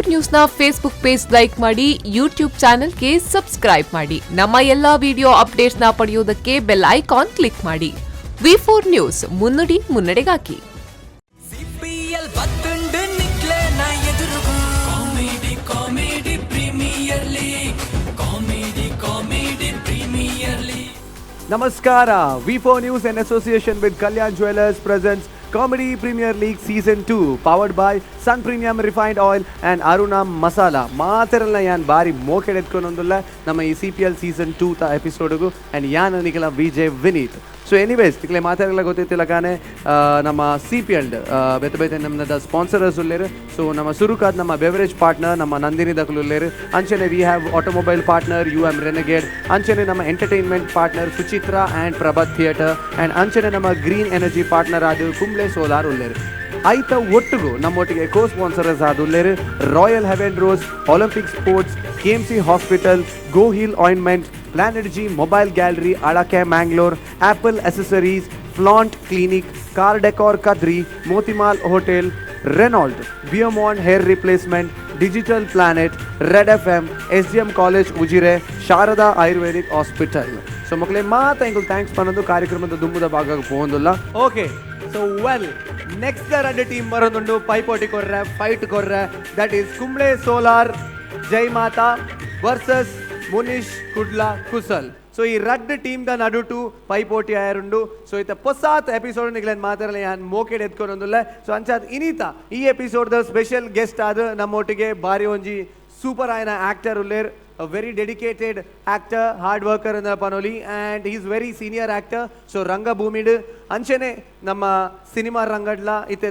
ವಿ4 ನ್ಯೂಸ್ನ Facebook page like ಮಾಡಿ, YouTube ಚಾನೆಲ್ಗೆ subscribe ಮಾಡಿ. ನಮ್ಮ ಎಲ್ಲಾ ವಿಡಿಯೋ ಅಪ್ಡೇಟ್ಸ್ನ ಪಡೆಯುವುದಕ್ಕೆ ಬೆಲ್ ಐಕಾನ್ ಕ್ಲಿಕ್ ಮಾಡಿ. ವಿ4 ನ್ಯೂಸ್, ಮುನ್ನುಡಿ ಮುನ್ನಡೆಗಾಗಿ. ನಮಸ್ಕಾರ. ವಿ4 news in association with Kalyan Jewellers presents Comedy Premier League Season 2 powered by Sun Premium Refined Oil and Aruna Masala. ಮಾತೆರಲ್ಲ ಯಾನ್ ಬಾರಿ ಮೋಕೆಡ್ ಎತ್ಕೊಂಡೊಂದುಲ್ಲ ನಮ್ಮ ಈ CPL Season 2 ತ ಎಪಿಸೋಡ್ಗು ಆ್ಯಂಡ್ ಯಾನ್ ನಿಖಲ ವಿಜಯ್ ವಿನೀತ್. ಸೊ ಎನಿವೇಸ್ ನಿಖಲೆ ಮಾತಾಡಲ್ಲ ಗೊತ್ತಿತ್ತಿಲ್ಲ ಕಾನೆ ನಮ್ಮ CPL ಬೆತ್ತ ಬೆತ್ತ ನಮ್ಮದ ಸ್ಪಾನ್ಸರರ್ಸ್ ಉಲ್ಲೇರು. ಸೊ ನಮ್ಮ ಸುರುಕಾದ್ ನಮ್ಮ ಬೆವರೇಜ್ ಪಾರ್ಟ್ನರ್ ನಮ್ಮ ನಂದಿನಿ ದಕಲುಲ್ಲೇರು. ಅಂಚನೆ we have automobile partner UM ರೆನೆಗೇಡ್. ಅಂಚನೆ ನಮ್ಮ entertainment partner Suchitra and Prabhat theatre. And ಅಂಚನೆ ನಮ್ಮ ಗ್ರೀನ್ ಎನರ್ಜಿ ಪಾರ್ಟ್ನರ್ ಆದ ಕುಂಬ್ಳೆ ಸೋಲಾರ್ ಉಲ್ಲೇರು. ಐತ ಒಟ್ಟಿಗೂ ನಮ್ಮೊಟ್ಟಿಗೆ ಕೋ ಸ್ಪಾನ್ಸರರ್ಸ್ ಆದ ಉಲ್ಲೇರು Royal Heaven Rose, Olympic Sports, KMC hospital, Go Heal ointment, Planet G mobile gallery ಅಡಕೆ Mangalore, Apple accessories, flaunt clinic, car decor Kadri, Motimahal hotel, Renault, ಬಿಯಮಾಂಡ್ hair replacement, digital planet, red FM, SGM college Ujire, Sharada Ayurvedic hospital. So ಮಕ್ಕಳೇ ಮಾತಾ ಇಂಗಳು thanks ಪನ್ನೊಂದು ಕಾರ್ಯಕ್ರಮದ ದುಂಬುದ ಭಾಗಕ್ಕೆ ಹೋಗೋದಿಲ್ಲ. ಓಕೆ, ಸೊ ವೆಲ್ ನೆಕ್ಸ್ಟ್ ಎರಡು ಟೀಮ್ ಬರೋದುಂಡು ಪೈಪೋಟಿ ಕೊರ್ರೆ, ಫೈಟ್ ಕೊರ್ರೆ. That is Kumble solar Jai Mata versus Munish Kudla ಕುಸಲ್. So ಈ ರಡ್ ಟೀಮ್ ದ ನಡುಟು ಪೈಪೋಟಿ ಆಯರುಂಡು. ಸೊ ಇತ್ತ ಹೊಸಾತ್ ಎಪಿಸೋಡ್ ನಿಗ್ಲೇನು ಮಾತಾಡಲ್ಲ ಯಾನ್ ಮೋಕೆಡ್ ಎತ್ಕೊಂಡೊಂದುಲ್ಲ. ಸೊ ಅಂಚಾದ್ ಇನ್ನೀತ ಈ ಎಪಿಸೋಡ್ ದ ಸ್ಪೆಷಲ್ ಗೆಸ್ಟ್ ಆದ ನಮ್ಮೊಟ್ಟಿಗೆ ಬಾರಿ ಒಂಜಿ ಸೂಪರ್ ಆಯ್ನ ಆಕ್ಟರ್ ಉಲ್ಲೇರ್. A very dedicated actor, hard worker in the Panoli, and he is very senior actor. So Ranga Bhumid ಅಂಚನೆ ನಮ್ಮ ಸಿನಿಮಾ ರಂಗಡ್ಲ ಇತ್ತೆ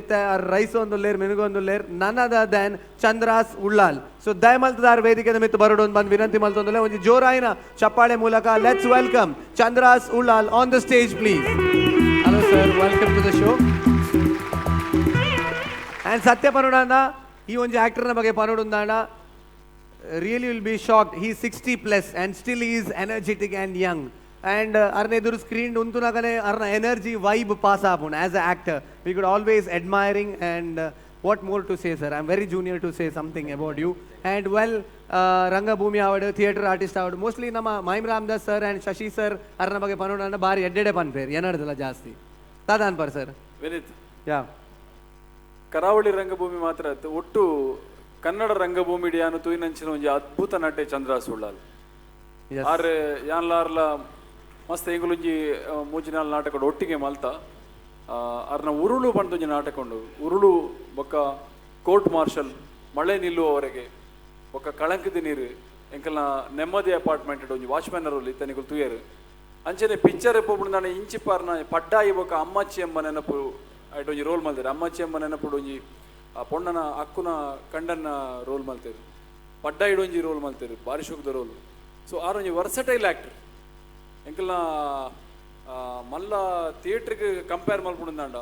ರೈಸ್ ಒಂದು ಲೇರ್ ಮೆನುಗೊಂದು ಲೇರ್ none other than Chandras Ullal. So ದಯಮಲ್ತದಾರ್ ವೇದಿಕೆ ಮಿತ್ತು ಬರೋಡು ಬಂದು ವಿನಂತಿ ಮಲ್ತೊಂದುಲ್ಲೆ ಒಂದು ಜೋರಾಯಿನ ಚಪ್ಪಾಳೆ ಮೂಲಕ let's welcome Chandras Ullal on the stage please. Hello sir, welcome to the show. And ಸತ್ಯ ಪನೋಡಣ್ಣ ಈ ಒಂದು ಆಕ್ಟರ್ನ ಬಗ್ಗೆ ಪನೋಡುಂದಾಣ really will be shocked. He is 60 plus and still he is energetic and young. And arne edur screen untunagane arna energy vibe pass apun as an actor. We could always admiring and what more to say sir. I am very junior to say something about you. And well Ranga Bhumi avadu theatre artist avadu mostly nama Maim Ramdas sir and Shashi sir arna bage panodana bari eddede panper ಏನardala ಜಾಸ್ತಿ ತಾದಾನ್ per sir Vineet. ಯಾ ಕರಾವಳಿ ರಂಗಭೂಮಿ ಮಾತ್ರ ಒಟ್ಟು ಕನ್ನಡ ರಂಗಭೂಮಿ ಯಾನು ತೂಯಿನಂಚಿನ ಒಂಜಿ ಅದ್ಭುತ ನಟೆ ಚಂದ್ರಾಸ್ ಉಳ್ಳಾಲ್. ಆರೆ ಯಾನ್ಲಾರ್ಲ ಮಸ್ತ್ ಎಂಗುಲುಂಜಿ ಮೂಜಿನಾಲ್ ನಾಟಕ ಒಟ್ಟಿಗೆ ಮಲ್ತ ಅರ್ನ ಉರುಳು ಬಂದೊಂಜಿ ನಾಟಕ ಉಂಡು. ಉರುಳು ಬೊಕ್ಕ ಕೋರ್ಟ್ ಮಾರ್ಷಲ್, ಮಳೆ ನಿಲ್ಲುವವರೆಗೆ, ಬೊಕ್ಕ ಕಳಂಕದ ನೀರು, ಎಂಕಲ್ನ ನೆಮ್ಮದಿ ಅಪಾರ್ಟ್ಮೆಂಟ್ ಒಂಜಿ ವಾಚ್ಮ್ಯಾನ್ ರೋಲ್ ಇತ್ತನಿಗಳು ತೂಯರು. ಅಂಚನೆ ಪಿಕ್ಚರ್ ಎಪ್ಪುಂದಾನೆ ಇಂಚಿ ಪಾರ್ನ ಪಡ್ಡಾಯಿ ಬೊಕ್ಕ ಅಮ್ಮಚ್ಚಿ ಎಂಬ ನೆನಪು ಆಯ್ತು ಒಂಜಿ ರೋಲ್ ಮಲ್ತಾರೆ. ಅಮ್ಮಚ್ಚಿ ಎಂಬ ನೆನಪು ಒಂಜಿ ಆ ಪೊಣ್ಣನ ಅಕ್ಕುನ ಕಂಡನ್ನ ರೋಲ್ ಮಲ್ತೇರು, ಪಡ್ಡ ಇಡೊಂಜಿ ರೋಲ್ ಮಲ್ತೇರು, ಬಾರಿ ಶುಕ್ದ ರೋಲ್. ಸೊ ಆರೊಂಜಿ ವರ್ಸಟೈಲ್ ಆ್ಯಕ್ಟರ್ ಎಂಕಲ್ನ ಮಲ್ಲ ಥಿಯೇಟ್ರಿಗೆ ಕಂಪೇರ್ ಮಲ್ಪುಂದಾಂಡ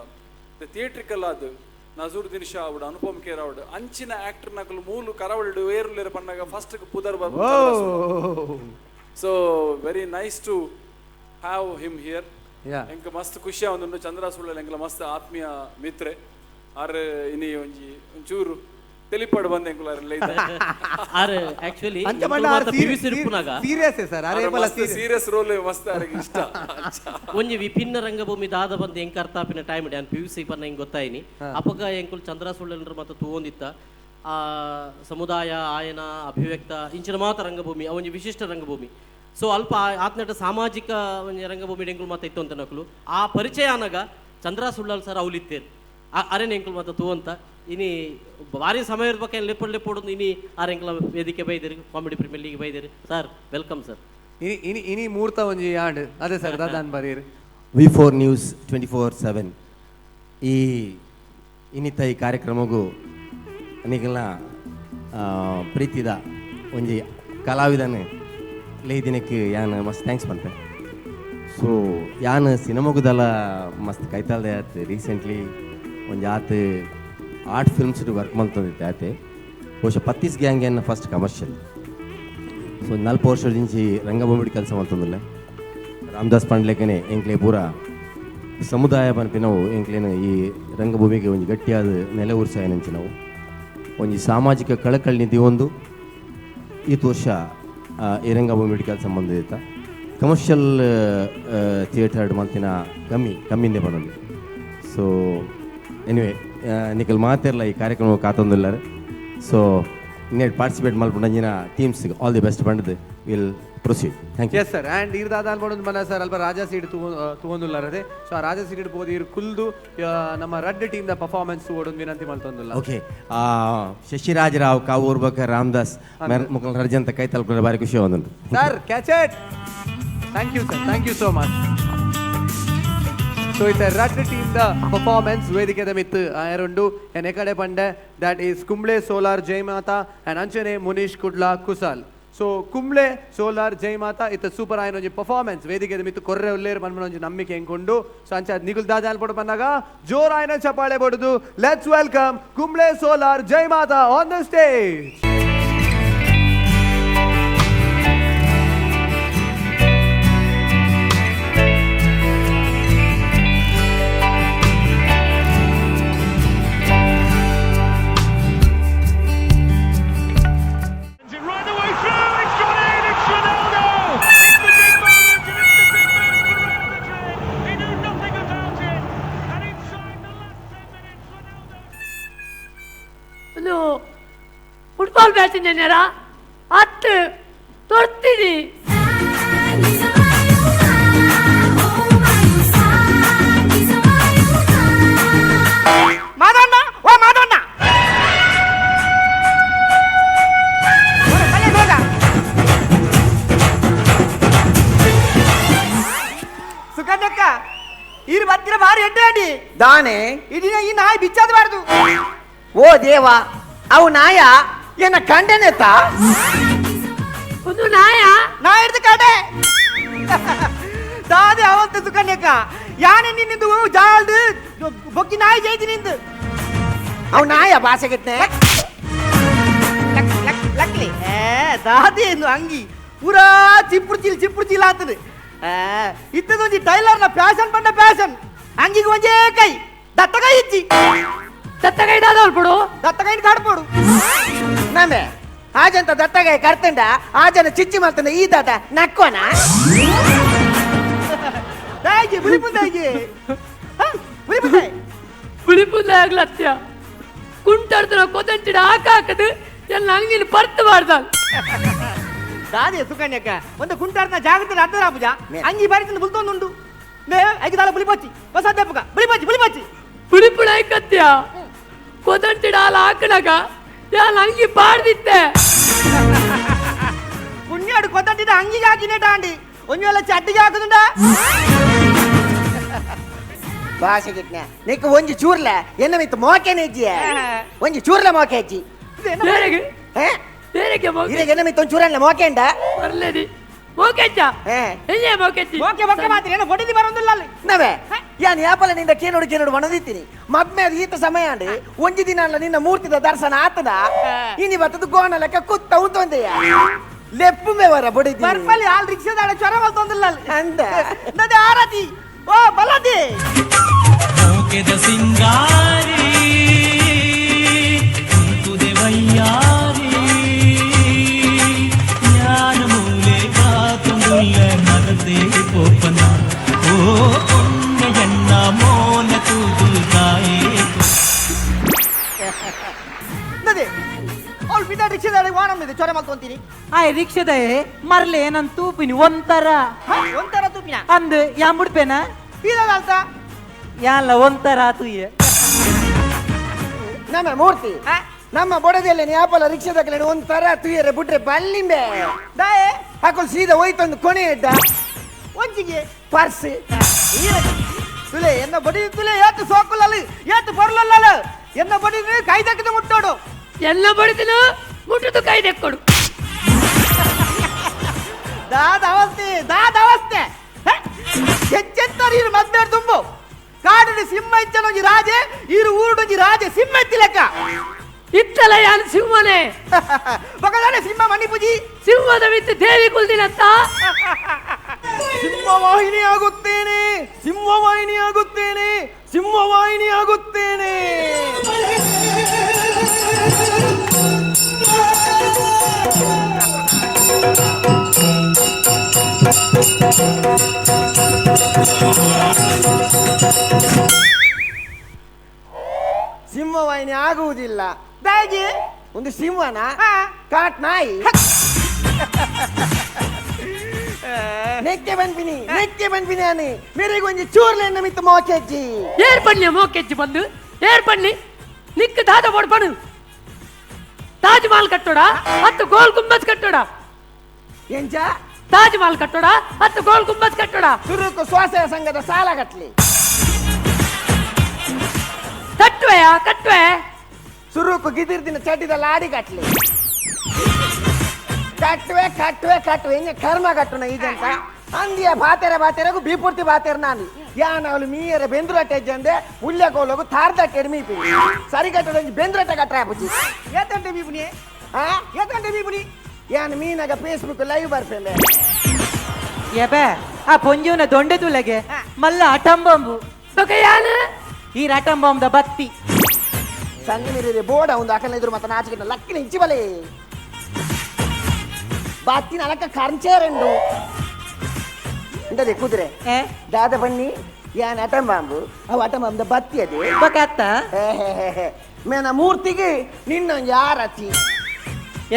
ಥಿಯೇಟ್ರಿಕಲ್ಲ ಅದು ನಜರುದ್ದೀನ್ ಶಾ ಅವಡು, ಅನುಪಮ್ ಖೇರ್ ಅವಡು ಅಂಚಿನ ಆ್ಯಕ್ಟರ್ ನಕಲು ಮೂಲು ಕರಾವಳಿ ಏರುಲೇರು ಪನ್ನಾಗ ಫಸ್ಟ್ ಪುದರ್ ಬರ್. So very nice to have him here. ಎಂಕ ಮಸ್ತ್ ಖುಷಿ ಆವೊಂದುಂಡು ಚಂದ್ರಾಸ್ ಉಳ್ಳಾಲ್ ಎಂಕಲ ಮಸ್ತ್ ಆತ್ಮೀಯ ಮಿತ್ರೆ. ಆರೆ ಇನಿ ಒಂಜಿ ಒಂಚೂರು ತೆಲಿಪಡು ಬಂದೆ ಎಂಕುಲಾರಲ್ಲ ಇದೆ. ಆರೆ ಆಕ್ಚುಲಿ ಸೀರಿಯಸ್ ಸರ್, ಅರೆ ಮಸ್ತ್ ಸೀರಿಯಸ್ ರೋಲ್ ಮಸ್ತ್ ಆರಿಗೆ ಇಷ್ಟ. ಒಂಜಿ ವಿಭಿನ್ನ ರಂಗಭೂಮಿ ದಾದ ಬಂದು ಎಂಕ ಅರ್ಥಾಪಿನ ಟೈಮ್ ಡ್ಯಾನ್ PUC ಪನ್ನ ಹಿಂಗೆ ಗೊತ್ತಾಯಿನಿ ಅಪಗ ಎಂಕುಲ್ ಚಂದ್ರಾಸ್ ಉಳ್ಳಾಲ್ರ ಮತ್ತು ತೂವೊಂದಿತ್ತ ಆ ಸಮುದಾಯ ಆಯನ ಅಭಿವ್ಯಕ್ತ ಇಂಚಿನ ಮಾತ ರಂಗಭೂಮಿ ಅವೊಂಜಿ ವಿಶಿಷ್ಟ ರಂಗಭೂಮಿ. ಸೊ ಅಲ್ಪ ಆತ್ನಟ ಸಾಮಾಜಿಕ ಒಂಜಿ ರಂಗಭೂಮಿ ಎಂಕುಲು ಮಾತ ಇತ್ತು ಅಂತ ನಕಲು ಆ ಪರಿಚಯ ಆನಾಗ ಚಂದ್ರಾಸ್ ಉಳ್ಳಾಲ್ ಸರ್ ಅವಲಿತ್ತೇರು ಅರೆನ್ ಎಂಕುಲು ಮಾತ ತೂವಂತ ಇನಿ ಭಾರಿ ಸಮಯದ ಬಗ್ಗೆ ಲೆಪ್ಪಡು ಇನಿ ಆರೆಂಕಲ ವೇದಿಕೆ ಬೈದಿರಿ, ಕಾಮಿಡಿ ಪ್ರೀಮಿಯರ್ ಲೀಗ್ ಬೈದಿರಿ ಸರ್. Welcome sir. ಇನಿ ಮೂರ್ತ ಒಂಜಿ ಆಂಡ್ ಅದೇ ಸರ್ ದಾದಾನ್ ಬರೀರಿ. ವಿ4 ನ್ಯೂಸ್ 24/7 ಈ ಇನ್ನಿತ ಈ ಕಾರ್ಯಕ್ರಮಗೂ ನಿಗಲ್ನ ಪ್ರೀತಿದ ಒಂಜಿ ಕಲಾವಿದನೇ ಲೇ ದಿನಕ್ಕೆ ಯಾನ್ ಮಸ್ತ್ ಥ್ಯಾಂಕ್ಸ್ ಪಂತೆ. ಸೊ ಯಾನ್ ಸಿನಿಮಾಗುದಲ್ಲ ಮಸ್ತ್ ಕೈತಾಲ್ದೆ ಆಯ್ತು. ರೀಸೆಂಟ್ಲಿ ಒಂದು ಆತು ಆರ್ಟ್ ಫಿಲ್ಮ್ಸ್ ವರ್ಕ್ ಮಾಡ್ತಂದಿತ್ತೆ ಆಯ್ತು. ಬಹುಶಃ ಪತ್ತೀಸ್ ಗ್ಯಾಂಗ್ ಅನ್ನ ಫಸ್ಟ್ ಕಮರ್ಷಿಯಲ್. ಸೊ 4 ವರ್ಷದಿಂಚಿ ರಂಗಭೂಮಿ ಕೆಲಸ ಮಾಡ್ತಂದಿಲ್ಲ. ರಾಮದಾಸ್ ಪಾಂಡ್ಲೆಕನೆ ಎಂಕ್ಲೆ ಪೂರ ಸಮುದಾಯ ಪನ್ಪಿ ನಾವು ಎಂಕ್ಲೇನು ಈ ರಂಗಭೂಮಿಗೆ ಒಂದು ಗಟ್ಟಿಯಾದ ನೆಲೆ ಉರ್ಸಾಯನಂಚಿ ನಾವು ಒಂಜಿ ಸಾಮಾಜಿಕ ಕಳಕಳಿ ನಿಧಿ ಒಂದು ಈತ ವರ್ಷ ಈ ರಂಗಭೂಮಿ ಕೆಲಸ ಸಂಬಂಧಿತ ಕಮರ್ಷಿಯಲ್ ಥಿಯೇಟರ್ ಮಂತಿನ ಕಮ್ಮಿಂದೆ ಬಂದದ್ದು. ಸೊ ಎನಿವೆ ನಿಖಲ್ ಮಾತಿರಲ್ಲ ಈ ಕಾರ್ಯಕ್ರಮ ಕಾತೊಂದಿಲ್ಲಾರೆ. ಸೊ ಇನ್ನೇಟ್ ಪಾರ್ಟಿಸಿಪೇಟ್ ಮಲ್ಪಂಡಂಜಿನ ಟೀಮ್ಸ್ ಆಲ್ ದಿ ಬೆಸ್ಟ್ ಬಂಡದು will proceed. Thank you. Yes sir. And ಇರ್ದಾದ ಅನ್ಬೋದು ಮನ ಸರ್ ಅಲ್ಪ ರಾಜಾ ಸೀಟ್ ತಗೊಂಡುಲ್ಲಾರದೆ. ಸೊ ಆ ರಾಜಾ ಸೀಟ್ ಬೋದು ಇರು ಕುಲ್ದು ನಮ್ಮ ರೆಡ್ ಟೀಮ್ದ ಪರ್ಫಾರ್ಮೆನ್ಸ್ ಓಡೋದು ವಿನಂತಿ ಮಾಡ್ತೊಂದಿಲ್ಲ. ಓಕೆ, ಶಶಿರಾಜರಾವ್ ಕಾವೂರ್ಬಕ ರಾಮದಾಸ್ ಮುಖಲ್ ರಜಂತ ಕೈ ತಲುಪಿದ್ರೆ ಭಾರಿ ಖುಷಿ ಒಂದುಂಟು sir. Catch it. Thank you sir, thank you so much. So ಇತ್ತ ರೆಡ್ ಟೀಮ್ದ ಪರ್ಫಾರ್ಮೆನ್ಸ್ ವೇದಿಕೆದ ಮಿತ್ತು ಎರಡು ಎನೆ ಕಡೆ ಪಂಡೆ that is Kumble solar Jai Mata and ಅಂಚನೆ ಮುನೀಶ್ ಕುಡ್ಲಾ ಕುಸಾಲ್. ಸೊ ಕುಂಬ್ಳೆ ಸೋಲಾರ್ ಜೈ ಮಾತಾ ಇತ್ತ ಸೂಪರ್ ಆಯ್ನ ಒಂಜಿ ಪರ್ಫಾರ್ಮೆನ್ಸ್ ವೇದಿಕೆದ ಮಿತ್ತು ಕೊರ್ರೆ ಉಲ್ಲೇರು ಮನ್ಮನ ಒಂಜಿ ನಂಬಿಕೆ ಹೆಂಗೊಂಡು. ಸೊ ಅಂಚ ನಿಗುಲ್ ದಾಜಾಲ್ ಪಡು ಬಂದಾಗ ಜೋರ್ ಆಯ್ನ ಚಪ್ಪಾಳೆ ಬಡುದು. Let's welcome Kumble solar Jai Mata on the stage. Football match ನೆನೆರ ಹತ್ತು ತೊಡ್ತೀನಿ. ಮಾದಣ್ಣ ಓ ಮಾದಣ್ಣ ಸುಕನ್ಯಕ್ಕ ಇರು ಬತ್ತಿರ ಬಾರಿ ಎಡ್ಡೆ ಅಡಿ ದಾನೆ ಇಡಿನ ಈ ನಾಯಿ ಬಿಚ್ಚಾದಬಾರ್ದು. ಓ ದೇವ, ಅವು ನಾಯ ಏನ ಕಂಡನೆತ್ತ ಒಂದು ನಾಯ ನಾ ಹಿಡ್ದು ಕಡೆ ದಾದೆ ಅವಂತ ಸುಕನ್ಯಕ್ಕ ಯಾನೆ ನಿನ್ನದು ಜಾಲ್ದು ಬೊಕ್ಕಿ ನಾಯಿ ಜೈತಿ ನಿಂದು ಅವು ನಾಯ ಭಾಷೆಗೆತ್ತೆ ಲಕ್ಲಿ ದಾದೆ ಎಂದು ಅಂಗಿ ಪೂರಾ ಚಿಪ್ಪುಡು ಚೀಲ ಆಗ್ತದೆ. ಇತ್ತದೊಂದು ಟೈಲರ್ನ ಫ್ಯಾಷನ್ ಪಂಡ ಫ್ಯಾಷನ್ ಅಂಗಿಗೆ ಒಂಜೇ ಕೈ ದತ್ತಗೈ ಇಚ್ಚಿ ದತ್ತಗೈ ದಾದವಲ್ಪಡು ದತ್ತಗೈ ಕಾಡ್ಪೋಡು ನಮೆ ಆಜಂತ ದತ್ತಗೈ ಕರ್ತಂಡ ಆಜನ ಚಿಚ್ಚಿ ಮಾಡ್ತಾನೆ ಈ ದಾದ ನಕ್ಕೋನ ದಾಯಿಗೆ ಬುಳಿಪುಂದಾಯಿಗೆ ಬುಳಿಪುಂದಾಯಿ ಆಗ್ಲತ್ಯ ಕುಂಟಾಡ್ತನ ಕೊದಂಟಿಡ ಹಾಕಾಕದು ಎಲ್ಲ ಅಂಗಿನ ಬರ್ತು ಮಾಡ್ದಾಲ್ ದಾದೆ ಸುಕನ್ಯಕ್ಕ ಒಂದು ಕುಂಟಾಡ್ನ ಜಾಗೃತಿ ಅರ್ಧ ಪೂಜ ಅಂಗಿ ಬಾರಿಸಿನ ಬುಲ್ತೊಂದುಂಡು ನೇ ಐದಾಲ ಬುಳಿಪಚ್ಚಿ ಹೊಸ ದೆಪ್ಪಗ ಬುಳಿಪಚ್ಚಿ ಪುಳಿಪುಳ ಐಕತ್ಯ ಕೊದಂಟಿಡ ಹಾಲು ಹಾಕಣಗ ಎಲ್ಲ ಅಂಗಿ ಬಾಡ್ದಿತ್ತೆ ಪುಣ್ಯಾಡು ಕೊದಂಟಿಡ ಅಂಗಿಗೆ ಹಾಕಿನೇಟ ಅಂಡಿ ಒಂಜೊಲ್ಲ ಚಡ್ಡಿಗೆ ಹಾಕುದುಂಡ ಭಾಷೆಗಿಟ್ನೆ ನಿಕ್ಕ ಒಂಜಿ ಚೂರ್ಲೆ ಎನ್ನ ಮಿತ್ತು ಮೋಕೆನೆ ಇಜ್ಜಿಯೆ ಒಂಜಿ ಚೂರ್ಲೆ ಮೋಕೆ ಇಜ್ಜಿ ಇರೆಗೆ ಎನ್ನ ಮಿತ್ತು ಒಂದು ಚೂರಲ್ಲ ಮೋಕೆ ಉಂಡ ಬರ್ಲೇದಿ ಮೋಕೆಚ್ಚ ಎಲ್ಲಿ ಮೋಕೆಚ್ಚಿ ಮೋಕೆ ಮಾತ್ರ ಏನೋ ಹೊಡಿದಿ ಬರೋದಿಲ್ಲ ಅಲ್ಲಿ ನವೆ ಯಾನ್ ಯಾಪಲ ನಿಂದ ಕೇನೋಡು ಮನದಿತ್ತೀನಿ ಮಗ್ಮೆ ಅದು ಈತ ಸಮಯ ಅಂಡಿ ಒಂಜಿ ದಿನ ಅಲ್ಲ ನಿನ್ನ ಮೂರ್ತಿದ ದರ್ಶನ ಆತದ ಇನಿ ಬತ್ತದ ಗೋಣ ಲೆಕ್ಕ ಕುತ್ತ ಉಂತೊಂದೆಯ ಲೆಪ್ಪು ಮೇವರ ಬಡಿದಿ ಬರ್ಪಲ್ಲಿ ಆಲ್ ರಿಕ್ಷಾದ ಚೊರ ಬಲ್ತೊಂದಿಲ್ಲ ಅಂದ ನದೆ ಆರತಿ ಓ ಬಲದಿ ಮೋಕೆದ ಸಿಂಗಾರಿ ಕುಂತುದೆ ವಯ್ಯಾರಿ ಜ್ಞಾನ ಮೂಲೆ ಕಾತುಂದುಲ್ಲ ನರದೆ ಕೋಪನ ಓ ಪುಣ್ಯಯನ್ನ ಮೋನ ತೂದು ತಾಯೇ ನದೆ ಅವ್ಳು ಬಿದ್ದ ರಿಕ್ಷಾದ ವಾನಮ್ಮಿದೆ ಚೊರ ಮಲ್ತೊಂತೀನಿ ಆ ರಿಕ್ಷದ ಮರ್ಲೆ ನನ್ ತೂಪಿನಿ ಒಂಥರ ತೂಪಿನ ಅಂದ್ ಯಾ ಮುಡ್ಪೇನ ಇದಾಗಲ್ತ ಯಾಲ್ಲ ಒಂಥರ ತೂಯೆ ನಮ್ಮ ಮೂರ್ತಿ ನಮ್ಮ ಬೊಡದಲ್ಲಿ ನ್ಯಾಪಲ ರಿಕ್ಷಾದಾಗಲೇ ಒಂಥರ ತುಯ್ಯರೆ ಬಿಟ್ರೆ ಬಲ್ಲಿಂಬೆ ದಾಯೆ ಹಾಕೊಂಡು ಸೀದಾ ಹೋಯ್ತೊಂದು ಕೊನೆ ಇಡ್ಡ ಒಂಜಿಗೆ ಪರ್ಸ್ ತುಲೆ ಎನ್ನ ಬಡಿ ತುಲೆ ಏತು ಸೋಕುಲಲ್ಲಿ ಏತು ಬರ್ಲಲ್ಲ ಎನ್ನ ಬಡಿ ಕೈ ದಕ್ಕದ ಮುಟ್ಟೋಡು ಎಲ್ಲ ಬಡಿದಿನ ಮುಟ್ಟದು ಕೈ ದೆಕ್ಕೊಡು ದಾದ ಅವಸ್ಥೆ ಹೆಚ್ಚೆತ್ತರಿ ಮದ್ಮೇಡ್ ತುಂಬು ಕಾಡಿನ ಸಿಂಹ ಇಚ್ಚನೊಂಜಿ ರಾಜೆ ಇರು ಊರುಡೊಂಜಿ ರಾಜೆ ಸಿಂಹ ಎತ್ತಿ ಲೆಕ್ಕ ಇತ್ತಲ ಯಾನು ಸಿಂಹನೇ ಬಗದಾನೆ ಸಿಂಹ ಮಣಿಪುಜಿ ಸಿಂಹದ ಮಿತ್ತು ದೇವಿ ಕುಲ್ದಿನತ್ತ ಸಿಂಹವಾಹಿನಿ ಆಗುತ್ತೇನೆ ಸಿಂಹವಾಹಿನಿ ಆಗುತ್ತೇನೆ. ಸಿಂಹವಾಹಿನಿ ಆಗುವುದಿಲ್ಲ. ದಾಗಿ ಒಂದು ಸಿಂಹನ ಕಾಟ್ ನಾಯಿ ನೆಕ್ಕೆ ಬಂದ್ಬಿನಿ అని मेरे కొంచెం చూర్లేన్న మిత్త మోకెజ్జి ఏర్పడిన మోకెజ్జి బందు ఏర్పడిని నిక్కు దాద పడు ತಾಜ್ ಮಹಲ್ ಕಟ್ಟೋಡ ಹತ್ತು ಗೋಲ್ ಗುಂಬಜ್ ಕಟ್ಟೋಡ ಎಂಚ ತಾಜ್ ಮಹಲ್ ಕಟ್ಟೋಡ ಹತ್ತು ಗೋಲ್ ಗುಂಬಜ್ ಕಟ್ಟೋಡ ಸುರುಕು ಸ್ವಸಹಾಯ ಸಂಘದ ಸಾಲ ಕಟ್ಲಿ ಕಟ್ವೆ ಸುರುಕು ಗಿದಿರ್ದಿನ ಚಡ್ಡಿದ ಲಾಡಿ ಕಟ್ಲಿ ಕಟ್ವೆ ಹಿಂಗೆ ಕರ್ಮ ಕಟ್ಟುನ ಈಗಂತ ಅಂದಿಯ ಬಾತೆರೆಗೂ ಬೀಪೂರ್ತಿ ಬಾತೆರ್ ನಾನು ಯಾನವಳು ಮೀಯರ ಬೆಂದ್ರೊಟ್ಟೆ ಅಂದೆ ಉಲ್ಲೆಗೋಲಗು ತಾರ್ದಟ್ಟೆ ಮೀಪಿ ಸರಿ ಕಟ್ಟೋದು ಬೆಂದ್ರೊಟ್ಟೆ ಕಟ್ಟ ಬುಜ್ಜಿ ಏತಂತೆ ಬೀಪುನಿ ಯಾನ್ ಮೀನಾಗ ಫೇಸ್ಬುಕ್ ಲೈವ್ ಬರ್ಪೇಂದೆ ಎಬೆ ಆ ಪೊಂಜುನ ದೊಂಡೆ ತುಲೆಗೆ ಮಲ್ಲ ಅಟಂಬಂಬು ಯಾನು ಈ ಅಟಂಬಂಬದ ಬತ್ತಿ ಸಣ್ಣ ಮೀರಿದೆ ಬೋಡ ಒಂದು ಅಕಲ ಎದುರು ಮತ್ತೆ ನಾಚಿಕಿನ ಲಕ್ಕಿನ ಇಂಚಿ ಬಲೆ ಬಾತಿನ ಅಲಕ್ಕ ಕರ್ಚೇರೆಂಡು ಇಂದದೆ ಕುದುರೆ ದಾದ ಬನ್ನಿ ಯಾನ್ ಅಟಂಬಾಂಬು ಅವು ಅಟಂಬಾಂಬದ ಬತ್ತಿ ಅದೇ ಬಕತ್ತ ಮೇನ ಮೂರ್ತಿಗೆ ನಿನ್ನ ಯಾರತಿ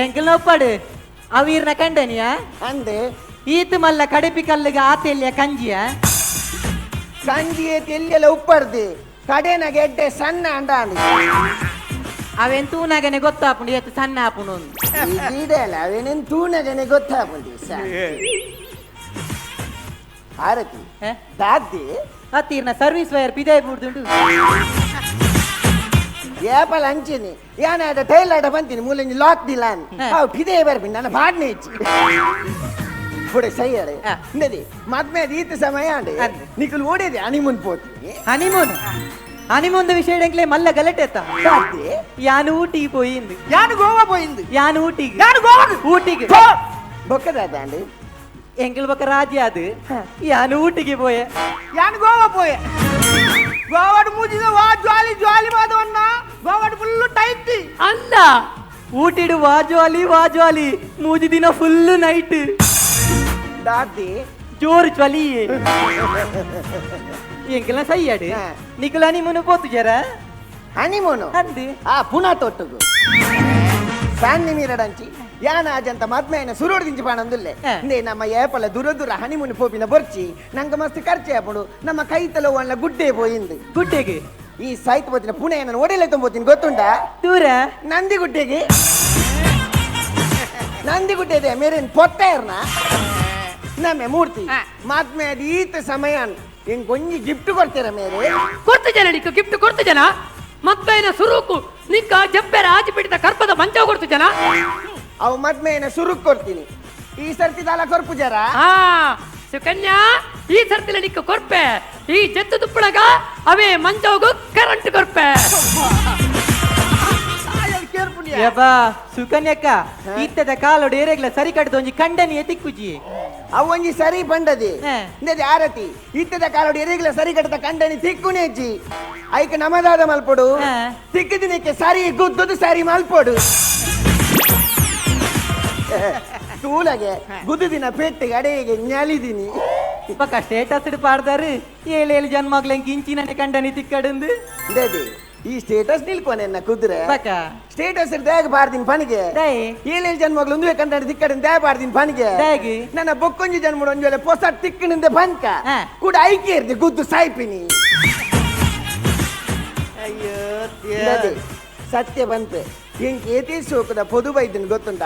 ಎಂಕಲ್ ನೋಪಾಡು ಅವೀರ್ನ ಕಂಡನಿಯ ಅಂದೆ ಈತ ಮಲ್ಲ ಕಡಪಿ ಕಲ್ಲಿಗೆ ಆತೆಲ್ಯ ಕಂಜಿಯ ಕಂಜಿಯೇ ತೆಲ್ಲೆಲ್ಲ ಉಪ್ಪರ್ದೆ ಕಡೆನ ಗೆಡ್ಡೆ ಸಣ್ಣ ಅಂಡ ಅವೇನ್ ತೂನಾಗನೆ ಗೊತ್ತಾಪುಂಡು ಎತ್ತು ಸಣ್ಣ ಆಪುಂಡು ಇದಲ್ಲ ಅವೇನೇನ್ ತೂನಗನೆ ಗೊತ್ತಾಪುಂಡು ಆರತಿ ದಾದ್ದೆ ಹತ್ತೀರ್ನ ಸರ್ವಿಸ್ ವೈರ್ ಪಿದೆ ಬಿಡ್ದುಂಡು ಏಪಲ್ ಅಂಚಿನಿ ಏನಾದ ಟೈಲಾಡ ಬಂತೀನಿ ಮೂಲಂಜಿ ಲಾಕ್ ದಿಲ್ಲ ಅವು ಪಿದೆ ಬರ್ಬಿನ್ ನನ್ನ ಬಾಡ್ನೆ ಹೆಚ್ಚಿ ಪುಡೆ ಸೈಯಡೆ ಇಂದದಿ ಮದ್ಮೆ ಈತ ಸಮಯ ಅಂಡೆ ನಿಕಲ್ ಓಡಿದೆ ಹನಿಮೂನ್ ಪೋತೀನಿ ಹನಿಮೂನ್ ವಿಷಯ ಮಲ್ಲ ಗಲಟೆತ್ತ ಯಾನು ಊಟಿಗೆ పోయింది ಯಾನು ಗೋವಾ పోయింది ಯಾನು ಊಟಿಗೆ ಊಟಿಗೆ ಬೊಕ್ಕದಾದ ಅಂಡೆ ಎಂಕಲ್ ಬೊಕ್ಕ ರಾಜ್ಯ ಅದು ಯಾನು ಊಟಿಗೆ పోయే ಯಾನು ಗೋವಾ పోయే ಗೋವಾಡು ಮೂಜಿದ ವಾ ಜ್ವಾಲಿ ಮಾದವನ್ನ ಗೋವಾಡು ಫುಲ್ ಟೈಟ್ ಅಲ್ಲ ಊಟಿಡು ವಾಜ್ವಾಲಿ ಮೂಜಿ ದಿನ ಫುಲ್ ನೈಟ್ ದಾದಿ ಜೋರು ಜ್ವಲಿ ಎಂಕಲ್ನ ಸೈಯಡು ನಿಕಲ್ ಹನಿಮೂನ್ పోతు జర ಹನಿಮೂನು ಅಂದಿ ಆ ಪುನಃ ತೊಟ್ಟುಗು ಸಣ್ಣ ಮೀರಡಂಚಿ ಯಾನಾಜಂತ ಮದ್ಮೆನ ಸುರೋಡ್ದಿಂಚಿ ಪಾಣಂದುಲ್ಲೆ ಇಂದೇ ನಮ್ಮ ಏಪಲ ದುರ ಹನಿಮೂನ್ ಪೋಪಿನ ಬರ್ಚಿ ನಂಗೆ ಮಸ್ತ್ ಖರ್ಚೆ ಆಪುಡು ನಮ್ಮ ಕೈತಲ ಒಳ್ಳೆ ಗುಡ್ಡೆ ಪೋಯಿಂದು ಗುಡ್ಡೆಗೆ ಈ ಸೈತ್ ಬೋತಿನ ಪುಣೆ ನಾನು ಒಡೆಲೆ ತುಂಬೋತೀನಿ ಗೊತ್ತುಂಟಾ ದೂರ ನಂದಿಗುಡ್ಡೆಗೆ ನಂದಿಗುಡ್ಡೆ ಮೇರೇನ್ ಪೊಟ್ಟ ಇರ್ನ ನಮ್ಮೆ ಮೂರ್ತಿ ಮದ್ಮೆ ಅದು ಈತ ಸಮಯ ಹಿಂಗ್ ಕೊಂಜಿ ಗಿಫ್ಟ್ ಕೊಡ್ತೀರ ಮೇರೆ ಕೊಡ್ತು ಜನ ನಿಕ್ಕ ಗಿಫ್ಟ್ ಕೊಡ್ತು ಜನ ಮದ್ಮೆನ ಸುರುಕು ನಿಕ್ಕ ಜಬ್ಬೆರ ಆಚಿ ಬಿಟ್ಟಿದ ಕರ್ಪದ ಮಂಚ ಕೊಡ್ತು ಜನ ಅವು ಮದ್ಮೆನ ಸುರುಕ್ ಕೊಡ್ತೀನಿ ಈ ಸರ್ತಿ ದಾಲ ಕೊರ್ಪು ಜರ ಸುಕನ್ಯಾ ಈ ಸರ್ತಿಲ ನಿಕ್ಕ ಕೊರ್ಪೆ ಈ ಜತ್ತು ತುಪ್ಪಳಗ ಅವೇ ಮಂಚೋಗು ಕರೆಂಟ್ ಕೊರ್ಪೆ ಯಬಾ ಸುಕನ್ಯಕ್ಕ ಇತ್ತದ ಕಾಲೋಡು ಏರೆಗ್ಲ ಸರಿ ಕಟ್ಟದ ಒಂಜಿ ಕಂಡನಿ ಎತಿಕ್ಕುಜಿ ಅವೊಂಜಿ ಸರಿ ಪಂಡದಿ ಇಂದದಿ ಆರತಿ ಇತ್ತದ ಕಾಲೋಡು ಎರೆಗ್ಲ ಸರಿ ಕಟ್ಟದ ಕಂಡನಿ ತಿಕ್ಕುನೇಜಿ ಐಕ ನಮದಾದ ಮಲ್ಪೊಡು ತಿಕ್ಕದಿನಕ್ಕೆ ಸರಿ ಗುದ್ದುದು ಸರಿ ಮಲ್ಪೊಡು ತೂಲಗೆ ಗುದ್ದುದಿನ ಪೆಟ್ಟಿಗೆ ಅಡೆಗೆ ஞாலிದಿನಿ ಪಕ್ಕ ಸ್ಟೇಟಸ್ ಪಾಡ್ದಾರು 7 ಜನ್ಮಗ್ಲೆಂಗ್ ಇಂಚಿನ ಕಂಡನಿ ತಿಕ್ಕಡಂದು ಇಂದದಿ ಈ ಸ್ಟೇಟಸ್ ನಿಲ್ಕೊನೆನ್ನ ಕುದುರೆ ಪಕ್ಕ ಸ್ಟೇಟಸ್ ದೇಗ ಬಾರ್ದಿನ ಪನಿಗೆ 7 ಜನ್ಮಗಳು ಒಂದುವೆ ಕಂಡ ತಿಕ್ಕಡಿನ ದೇ ಬಾರ್ದಿನ ಪನಿಗೆ ನನ್ನ ಬೊಕ್ಕೊಂಜಿ ಜನ್ಮ ಒಂಜೊಲೆ ಪೊಸ ತಿಕ್ಕನಿಂದ ಬಂಕ ಕೂಡ ಐಕೆ ಇರ್ದಿ ಗುದ್ದು ಸಾಯ್ಪಿನಿ ಅಯ್ಯೋ ಸತ್ಯ ಬಂತೆ ಹೆಂಗ್ ಏತಿ ಸೋಕದ ಪೊದು ವೈದ್ಯನ್ ಗೊತ್ತುಂಟ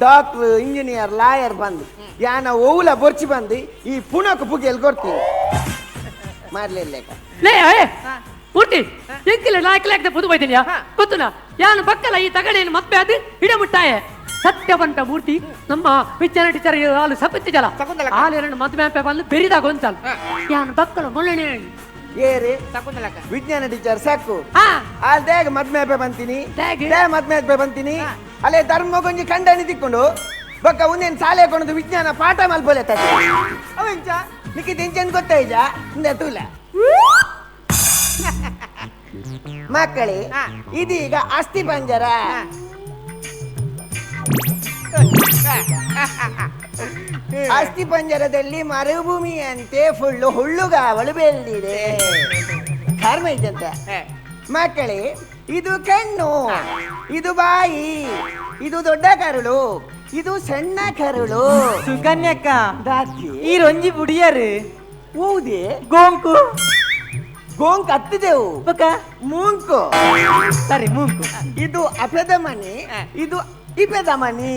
ಡಾಕ್ಟರ್ ಇಂಜಿನಿಯರ್ ಲಾಯರ್ ಬಂದು ಯಾನ ಓವುಲ ಬೊರ್ಚಿ ಬಂದು ಈ ಪುಣಕ ಪುಗಿಯಲ್ಲಿ ಕೊಡ್ತೀವಿ ಮಾಡ್ಲಿಲ್ಲ ಊಟಿ ಎಂಕಿಲ್ಲ ನಾಲ್ಕು ಪುದು ಬೈದಿನಿಯಾ ಗೊತ್ತುನಾ ಯಾನು ಬಕ್ಕಲ ಈ ತಗಡೇನು ಮದ್ವೆ ಅದು ಹಿಡಮುಟ್ಟಾಯೆ ಸತ್ಯವಂತ ಮೂರ್ತಿ ನಮ್ಮ ವಿಜ್ಞಾನ ಟೀಚರ್ ಹಾಲು ಸಪತ್ತಿ ಜಲ ಹಾಲು ಮದ್ವೆ ಆಪೆ ಬಂದು ಬೆರಿದಾಗ ಒಂದ್ಸಲ ಯಾನು ಬಕ್ಕಲ ಮೊಳ್ಳೆನೆ ಏರಿ ವಿಜ್ಞಾನ ಟೀಚರ್ ಸಾಕು ಅಲ್ಲಿ ದೇಗ ಮದ್ಮೆ ಆಪೆ ಬಂತೀನಿ ಮದ್ಮೆ ಆಪೆ ಬಂತೀನಿ ಅಲ್ಲೇ ಧರ್ಮ ಕೊಂಜಿ ಕಂಡನಿ ತಿಕ್ಕೊಂಡು ಬೊಕ್ಕ ಒಂದೇನು ಶಾಲೆ ಕೊಂಡು ವಿಜ್ಞಾನ ಪಾಠ ಮಲ್ಪೋಲೆ ಅವೆಂಚ ನಿಕ್ಕಿ ತೆಂಚನ್ ಗೊತ್ತಾಯ್ಜ ಇಂದ ತೂಲ ಮಕ್ಕಳೇ ಇದೀಗ ಅಸ್ಥಿ ಪಂಜರ. ಅಸ್ಥಿ ಪಂಜರದಲ್ಲಿ ಮರುಭೂಮಿಯಂತೆ ಫುಲ್ಲು ಹುಲ್ಲುಗಾವಲು ಬೆಳೆದಿದೆ. ಕರ್ಮ ಇದ್ದಂತ ಮಕ್ಕಳೇ, ಇದು ಕಣ್ಣು, ಇದು ಬಾಯಿ, ಇದು ದೊಡ್ಡ ಕರುಳು, ಇದು ಸಣ್ಣ ಕರುಳು. ಸುಕನ್ಯಕ್ಕ ದಾತಿ ಈ ರೊಂಜಿ ಬುಡಿಯರು ಊದೆ ಗೋಂಕು ಗೋಂಕ್ ಹತ್ತಿದೆವು ಬಕ ಮೂಂಕು. ಸರಿ ಮೂಂಕು. ಇದು ಅಪೆದ ಮಣಿ, ಇದು ಇಪೆದ ಮಣಿ.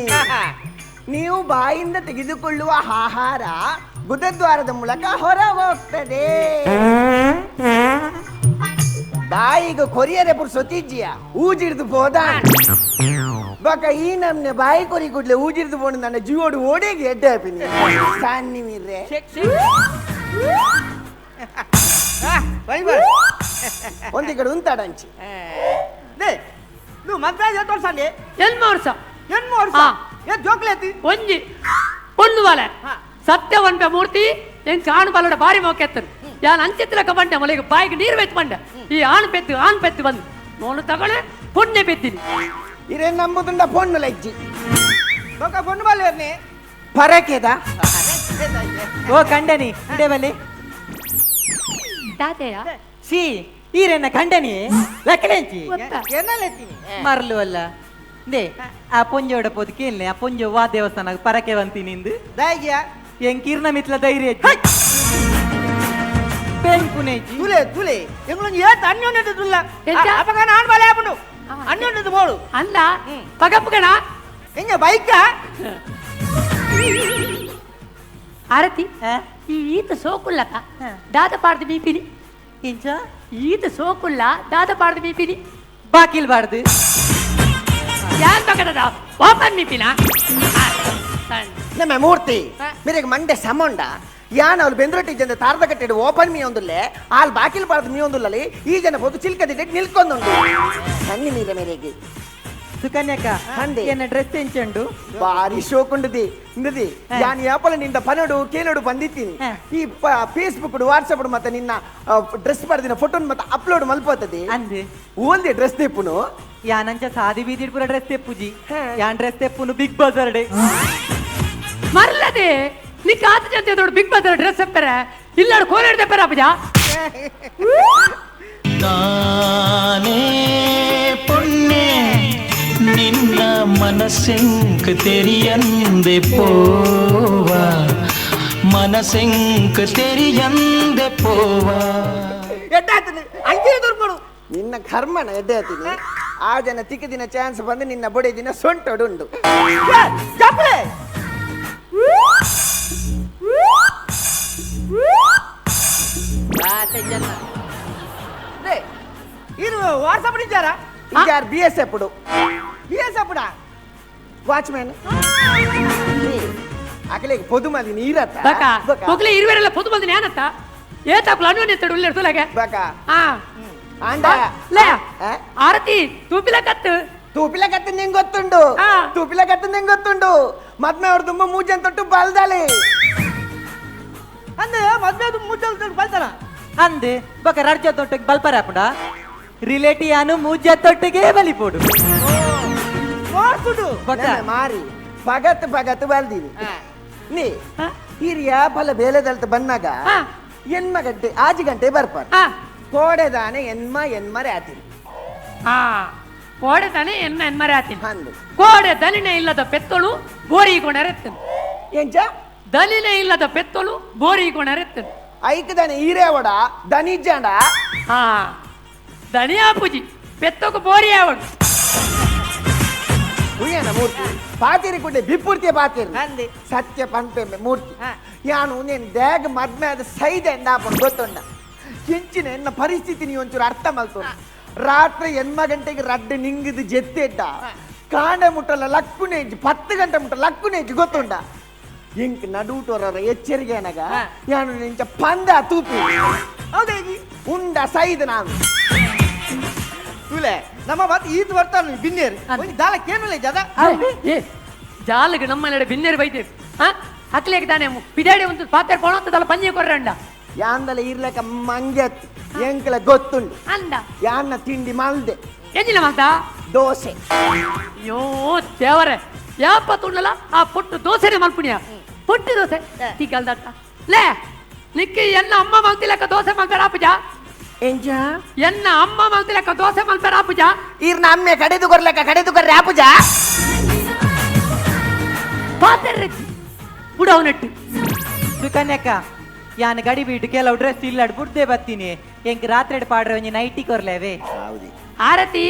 ನೀವು ಬಾಯಿಂದ ತೆಗೆದುಕೊಳ್ಳುವ ಆಹಾರ ಗುದದ್ವಾರದ ಮೂಲಕ ಹೊರ ಹೋಗ್ತದೆ. ಬಾಯಿಗೆ ಕೊರಿಯರೆ ಪುರ್ಸೊತ್ತಿಜ್ಜಿಯ ಊಜಿಡ್ದು ಹೋದ ಬಕ ಈ ನಮ್ನೆ ಬಾಯಿ ಕೊರಿ ಕೂಡ್ಲೆ ಊಜಿಡ್ದು ಬೋದು ನನ್ನ ಜೀವೋಡು ಓಡಿಗೆ ಎಡ್ಡೆ ಹಾಪಿನಿ ಸಾನ್ನಿ ಮಿರ್ರೆ ಒಂದಿ ಕಡೆ ಉಂತಾಡಂಚಿ నువ్వు మంత్రాలు చేస్తాండి ఎన్నో ವರ್ಷ జోకులేతి ಒಂಜಿ ಒಂದು ವಾಲೆ ಸತ್ಯವಂತ ಮೂರ್ತಿ నేను ఆను బల్లడ భారీ మోకెత్తను యాన్ అంచిత్ర కబండ మొలకి బాయికి నీరు వెత్తమండ ఈ ఆను పెత్తి ಬಂದು ನೋನು ತಗೊಳ್ಳೆ ಪುಣ್ಯ ಬೆತ್ತಿನಿ ಇರೇ ನಂಬುದುಂಡ ಪೊಣ್ಣು ಲಜ್ಜಿ ಬಕ ಪೊಣ್ಣು ಬಾಲೇರ್ನಿ ಪರಕೆದ ಓ ಕಂಡನಿ ಇಡೆ ಬಲ್ಲಿ ತಾತೆಯ ಸಿ ಈರೆನ್ನ ಕಂಡನಿ ಲಕ್ಕಲೆಂಚಿ ಏನಲೆತ್ತೀನಿ ಮರಲು ಅಲ್ಲ ದೇ ಆ ಪೊಂಜೋಡ ಪೋದು ಕೇಳ್ನೆ ಆ ಪೊಂಜೋ ವಾ ದೇವಸ್ಥಾನ ಪರಕೆ ಬಂತಿ ನಿಂದು ದಾಯಿಗ್ಯಾ ಎಂಕಿರ್ನ ಮಿತ್ಲ ಧೈರ್ಯ పెంకునేచి ತುಲೆ ತುಲೆ ಎಂಗ್ಲೊಂದು ಏತ್ ಅನ್ಯೋನ್ಯತೆ ತುಲ್ಲ ಅಪಗ ನಾನ್ ಬಾಲೆ ಆಪುಂಡು ಅನ್ಯೋನ್ಯತೆ ಬೋಡು ಅಲ್ಲ ಪಗಪ್ಪಗಣ ಎಂಗ ಬೈಕ ಆರತಿ ಈ ಈತ ಸೋಕುಲ್ಲಕ ದಾದ ಪಾಡ್ದು ಬೀಪಿನಿ ಇಂಚ ಈತ ಸೋಕುಲ್ಲ ದಾದ ಪಾಡ್ದು ಬೀಪಿನಿ ಬಾಕಿಲ್ ಬಾರ್ದು ಯಾನ್ ಬಗಡದ ಓಪನ್ ಮೀಪಿನ ನಮ್ಮ ಮೂರ್ತಿ ಮೇರೆಗೆ ಮಂಡೆ ಸಮೊಂಡ ಯಾನ್ ಅವ್ರು ಬೆಂದ್ರೊಟ್ಟಿ ಜನ ತಾರದ ಕಟ್ಟಿಡು ಓಪನ್ ಮೀ ಒಂದುಲ್ಲೆ ಆಲ್ ಬಾಕಿಲ್ ಪಾಡ್ದು ಮೀ ಒಂದುಲ್ಲಲಿ ಈ ಜನ ಬೋದು ಚಿಲ್ಕದಿಟ್ಟು ನಿಲ್ಕೊಂದುಂಡು ಸಣ್ಣ ಮೀರ ಮೇರೆಗೆ ಸುಕನ್ಯಕ ಹಂಡೆ ಎನ್ನ ಡ್ರೆಸ್ ಎಂಚಂಡು ಬಾರಿ ಶೋಕುಂಡದಿ ಇಂದದಿ ಯಾನ್ ಯಾಪಲ ನಿಂದ ಪನಡು ಕೇನಡು ಬಂದಿತ್ತೀನಿ ಈ ಫೇಸ್ಬುಕ್ ವಾಟ್ಸಪ್ ಮತ್ತೆ ನಿನ್ನ ಡ್ರೆಸ್ ಪಡೆದಿನ ಫೋಟೋ ಮತ್ತೆ ಅಪ್ಲೋಡ್ ಮಲ್ಪೋತದೆ ಅಂದೆ ಓಲ್ದೆ ಡ್ರೆಸ್ ತೆಪ್ಪುನು ಯಾನಂಚ ಸಾದಿ ಬೀದಿ ಪೂರ ಡ್ರೆಸ್ ತೆಪ್ಪುಜಿ ಯಾನ್ ಡ್ರೆಸ್ ತೆಪ್ಪುನು ಬಿಗ್ ಬಜಾರ್ ಡೇ ಮರ್ಲದೆ ನೀ ಕಾತ ಜಂತೆ ದೊಡ್ಡ ಬಿಗ್ ಬಜಾರ್ ಡ್ರೆಸ್ ಎಪ್ಪರ ಇಲ್ಲಾಡು ಕೋಲಾಡ ತೆಪ್ಪರ ಅಪ್ಪಜ ನಾನೇ ಪೊಣ್ಣೆ ನಿನ್ನ ಮನಸ್ಸೆಂಕ್ ತೆರಿಯಂದೆ ಪೋವಾ ಮನಸ್ಸೆಂಕ್ ತೆರಿಯಂದೆ ಪೋವಾ ಎಡ್ಡಾತನೆ ಅಂಜೇ ದುರ್ಕೊಡು ನಿನ್ನ ಕರ್ಮನ ಎಡ್ಡೆ ಆತೀನಿ ಆ ಜನ ತಿಕ್ಕ ದಿನ ಚಾನ್ಸ್ ಬಂದು ನಿನ್ನ ಬೊಡೆ ದಿನ ಸೊಂಟೊಡುಂಡು ಇದು ವಾಟ್ಸಪ್ ಇದ್ದಾರ ಇದಾರ ಬಿ ಎಸ್ ಎಫ್ ವಾಚ್ಮ್ಯಾನ್ ಅಕಲಿಗೆ ಪೊದು ಮದಿ ನೀರತ್ತ ಬಕ ಮೊಗಲೆ ಇರುವೆರೆಲ್ಲ ಪೊದು ಬಂದು ನ್ಯಾನತ್ತ ಏತಾಕ್ಲ ಅನ್ಯೋನ್ಯತೆ ಉಳ್ಳೆ ತುಲಗೆ ಬಕ ಆ ಅಂಡ ಲೇ ಆರತಿ ತೂಪಿಲ ಕತ್ತು ತೂಪಿಲ ಕತ್ತು ನಿಂಗೆ ಗೊತ್ತುಂಡು ತೂಪಿಲ ಕತ್ತು ನಿಂಗೆ ಗೊತ್ತುಂಡು ಮದ್ಮೆ ಅವ್ರು ತುಂಬ ಮೂಜನ್ ತೊಟ್ಟು ಬಲ್ದಾಳೆ ಅಂದ್ರೆ ಮದ್ಮೆ ಮೂಜನ್ ತೊಟ್ಟು ಬಲ್ತಾನ ಅಂದೆ ಬಕ ರಡ್ಜ ತೊಟ್ಟಿಗೆ ಬಲ್ಪರ ಹಾಪುಂಡ ರಿಲೇಟಿಯಾನು ಮೂಜ ತೊಟ್ಟಿಗೆ ಬಲಿಪೋಡು ಬಕ ಮಾರಿ ಪಗತ್ ಬಲ್ದೀನಿ ನೀ ಹಿರಿಯ ಫಲ ಬೇಲೆದಲ್ತ ಬಂದಾಗ ಎನ್ಮ ಗಂಟೆ ಆಜಿ ಗಂಟೆ ಬರ್ಪಾರ ಕೋಡೆದಾನೆ ಎನ್ಮರೆ ಆತೀನಿ ಕೋಡೆ ತಾನೆ ಎನ್ಮರೆ ಆತೀನಿ ಹಂದು ಕೋಡೆ ದಲಿನೆ ಇಲ್ಲದ ಪೆತ್ತಳು ಬೋರಿ ಕೊಣರೆತ್ತನು ಎಂಚ ದಲಿನೆ ಇಲ್ಲದ ಪೆತ್ತಳು ಬೋರಿ ಕೊಣರೆತ್ತನು ಐಕದಾನೆ ಈರೇವಡ ದನಿಜಾಂಡ ದನಿಯಾ ಪೂಜಿ ಪೆತ್ತకు ಬೋರಿ ಆವಡು ಹುಯ್ಯನ ಮೂರ್ತಿ ಪಾತಿರಿ ಕುಡ್ಡೆ ಬಿಪ್ಪುರ್ತಿಯ ಪಾತಿರಿ ಸತ್ಯ ಪಂಪೆ ಮೂರ್ತಿ ಯಾನು ನೀನು ದೇಗ ಮದ್ಮೆ ಅದು ಸೈದೆ ಎಂದಾಪನ್ ಗೊತ್ತುಂಡ ಕೆಂಚಿನ ಎನ್ನ ಪರಿಸ್ಥಿತಿ ನೀವು ಒಂಚೂರು ಅರ್ಥ ಮಲ್ತು ರಾತ್ರಿ 8 ಗಂಟೆಗೆ ರಡ್ಡೆ ನಿಂಗಿದು ಜೆತ್ತೆಡ್ಡ ಕಾಂಡೆ ಮುಟ್ಟಲ್ಲ ಲಕ್ಕುನೇಜ್ 10 ಗಂಟೆ ಮುಟ್ಟ ಲಕ್ಕುನೇಜ್ ಗೊತ್ತುಂಡ ಇಂಕ್ ನಡುಟೋರ ಎಚ್ಚರಿಕೆ ನನಗ ಯಾನು ನಿಂಚ ಪಂದ ತೂಪಿ ಹೌದೇಗಿ ಉಂಡ ಸೈದ್ ನಾನು ತುಲೆ ನಮ್ಮ ಮಾತು ಈತ್ ಬರ್ತಾನೆ ಬಿನ್ನೇರು ದಾಲ ಕೇನಲ್ಲ ಜದ ಜಾಲಗೆ ನಮ್ಮನೆಡೆ ಬಿನ್ನೇರು ಬೈತೇವೆ ಅಕ್ಲೇಗೆ ತಾನೆ ಪಿದಾಡಿ ಒಂದು ಪಾತ್ರೆ ಕೊಣತ್ತದಲ್ಲ ಪಂಜೆ ಕೊರ್ರಂಡ ಯಾಂದಲ ಇರ್ಲಕ ಮಂಜತ್ ಎಂಕಲ ಗೊತ್ತುಂಡು ಅಂದ ಯಾನ್ನ ತಿಂಡಿ ಮಲ್ದೆ ಎಂಜಿನ ಮಾತ ದೋಸೆ ಅಯ್ಯೋ ದೇವರೇ ಯಾಪತ್ತುಂಡಲ್ಲ ಆ ಪೊಟ್ಟು ದೋಸೆನೆ ಮಲ್ಪುಣಿಯ ಪೊಟ್ಟು ದೋಸೆ ತಿಕ್ಕಲ್ದಟ್ಟ ಲೇ ನಿಕ್ಕಿ ಎನ್ನ ಅಮ್ಮ ಮಲ್ತಿಲಕ್ಕ ದೋಸೆ ಮಲ್ಪೇರ ಪೂಜ ಎಂಜ ಎನ್ನ ಅಮ್ಮ ಮಲ್ತಿಲಕ್ಕ ದೋಸೆ ಮಲ್ಪೇರ ಪೂಜ ಈರ್ನ ಅಮ್ಮೆ ಕಡೆದು ಕೊರ್ರೆ ಆಪುಜ ಪಾತೆರ್ರೆಚ್ಚಿ ಬುಡವನೆಟ್ಟು ಸುಕನ್ಯಕ್ಕ ಯಾನ್ ಗಡಿ ಬಿಟ್ಟು ಕೆಲವು ಡ್ರೆಸ್ ಇಲ್ಲಾಡ್ ಬುಡ್ದೆ ಬತ್ತೀನಿ ಎಂಕ್ ರಾತ್ರಿ ಪಾಡ್ರೆ ಒಂಜಿ ನೈಟಿ ಕೊರ್ಲೇವೆ ಆರತಿ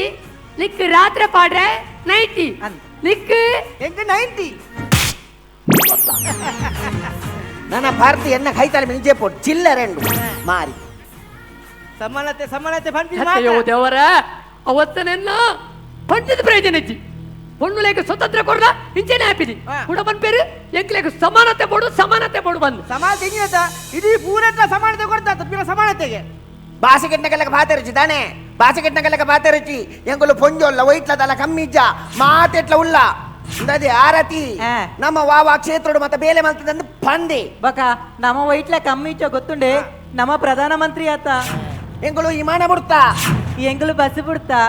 ನಿಕ್ ರಾತ್ರಿ ಪಾಡ್ರೆ ನೈಟಿ ನಿಕ್ ಎಂಕ 90 ನನ್ನ ಭಾರತಿ ಎನ್ನ ಕೈತಾಳೆ ಮಿಂಜೆ ಪೋಟ್ ಚಿಲ್ಲರೆಂಡು ಮಾರಿ ಸಮಾನತೆ ಅಯ್ಯೋ ದೇವರ ಅವತ್ತನೆನ್ನ ಪಂಚದ ಪ್ರಯೋಜನ ಇಜ್ಜಿ பொண்ணுலேக்கு ಸ್ವತಂತ್ರ ಕೊಡ್ಲ ಇಂಚೆನೆ ಹ್ಯಾಪಿದಿ ಕೂಡ ಬಂದ್ಪೇರು ಎಂಕ್ಲೇಗೆ ಸಮಾನತೆ ಬೋಡು ಬಂದು ಸಮಾನತೆ ಇಂಜಿನತ ಇಡೀ ಪೂರಟ್ಟ ಸಮಾನತೆ ಕೊಡ್ತಾ ತಪ್ಪಿನ ಸಮಾನತೆಗೆ ಬಾಸೆಗೆಟ್ನಗಲಕ ಬಾತೆರುಚಿ ತಾನೆ ಬಾಸೆಗೆಟ್ನಗಲಕ ಬಾತೆರುಚಿ ಎಂಗುಲು ಪೊಂಜೊಲ್ಲ ಒಯ್ಟ್ಲದಲ್ಲ ಕಮ್ಮಿಜ್ಜ ಮಾತೆಟ್ಲ ಉಲ್ಲ ಇಂದದೆ ಆರತಿ ನಮ್ಮ ವಾವಾ ಕ್ಷೇತ್ರೋಡು ಮತ್ತೆ ಬೇಲೆ ಮಲ್ತದಂದು ಪಂದೆ ಬಕ ನಮ್ಮ ವೈಟ್ಲ ಕಮ್ಮಿಚ್ಚ ಗೊತ್ತುಂಡೆ ನಮ್ಮ ಪ್ರಧಾನ ಮಂತ್ರಿ ಆತ ಎಂಗುಲು ವಿಮಾನ ಬಿಡ್ತಾ ಎಂಗುಲು ಬಸ್ ಬಿಡ್ತಾ